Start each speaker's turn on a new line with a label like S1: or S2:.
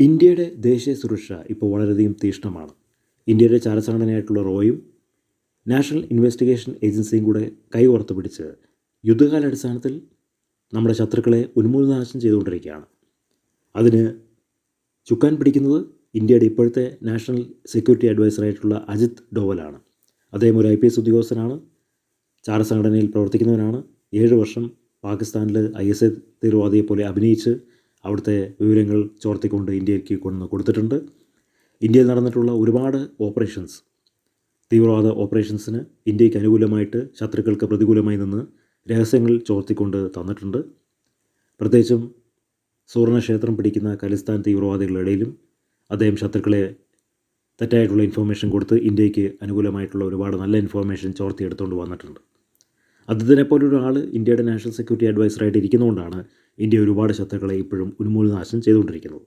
S1: ഇന്ത്യയുടെ ദേശീയ സുരക്ഷ ഇപ്പോൾ വളരെയധികം തീക്ഷ്ണമാണ്. ഇന്ത്യയുടെ ചാരസംഘടനയായിട്ടുള്ള റോയും നാഷണൽ ഇൻവെസ്റ്റിഗേഷൻ ഏജൻസിയും കൂടെ കൈകോർത്ത് പിടിച്ച് യുദ്ധകാലാടിസ്ഥാനത്തിൽ നമ്മുടെ ശത്രുക്കളെ ഉന്മൂലനാശം ചെയ്തുകൊണ്ടിരിക്കുകയാണ്. അതിന് ചുക്കാൻ പിടിക്കുന്നത് ഇന്ത്യയുടെ ഇപ്പോഴത്തെ നാഷണൽ സെക്യൂരിറ്റി അഡ്വൈസറായിട്ടുള്ള അജിത് ഡോവലാണ്. അദ്ദേഹം ഒരു IPS ഉദ്യോഗസ്ഥനാണ്, ചാരസംഘടനയിൽ പ്രവർത്തിക്കുന്നവനാണ്. 7 വർഷം പാകിസ്ഥാനിൽ IS തീവ്രവാദിയെ പോലെ അഭിനയിച്ച് അവിടുത്തെ വിവരങ്ങൾ ചോർത്തിക്കൊണ്ട് ഇന്ത്യക്ക് കൊടുത്തിട്ടുണ്ട്. ഇന്ത്യയിൽ നടന്നിട്ടുള്ള ഒരുപാട് ഓപ്പറേഷൻസ്, തീവ്രവാദ ഓപ്പറേഷൻസിന് ഇന്ത്യക്ക് അനുകൂലമായിട്ട് ശത്രുക്കൾക്ക് പ്രതികൂലമായി നിന്ന് രഹസ്യങ്ങൾ ചോർത്തിക്കൊണ്ട് തന്നിട്ടുണ്ട്. പ്രത്യേകിച്ചും സുവർണക്ഷേത്രം പിടിക്കുന്ന ഖലിസ്ഥാൻ തീവ്രവാദികളുടെ ഇടയിലും അദ്ദേഹം ശത്രുക്കളെ തെറ്റായിട്ടുള്ള ഇൻഫർമേഷൻ കൊടുത്ത് ഇന്ത്യക്ക് അനുകൂലമായിട്ടുള്ള ഒരുപാട് നല്ല ഇൻഫർമേഷൻ ചോർത്തിയെടുത്തുകൊണ്ട് വന്നിട്ടുണ്ട്. അദ്ദേഹത്തിനെപ്പോലൊരാൾ ഇന്ത്യയുടെ നാഷണൽ സെക്യൂരിറ്റി അഡ്വൈസറായിട്ട് ഇരിക്കുന്നതുകൊണ്ടാണ് ഇന്ത്യ ഒരുപാട് ശത്രുക്കളെ ഇപ്പോഴും ഉന്മൂലനാശം ചെയ്തുകൊണ്ടിരിക്കുന്നത്.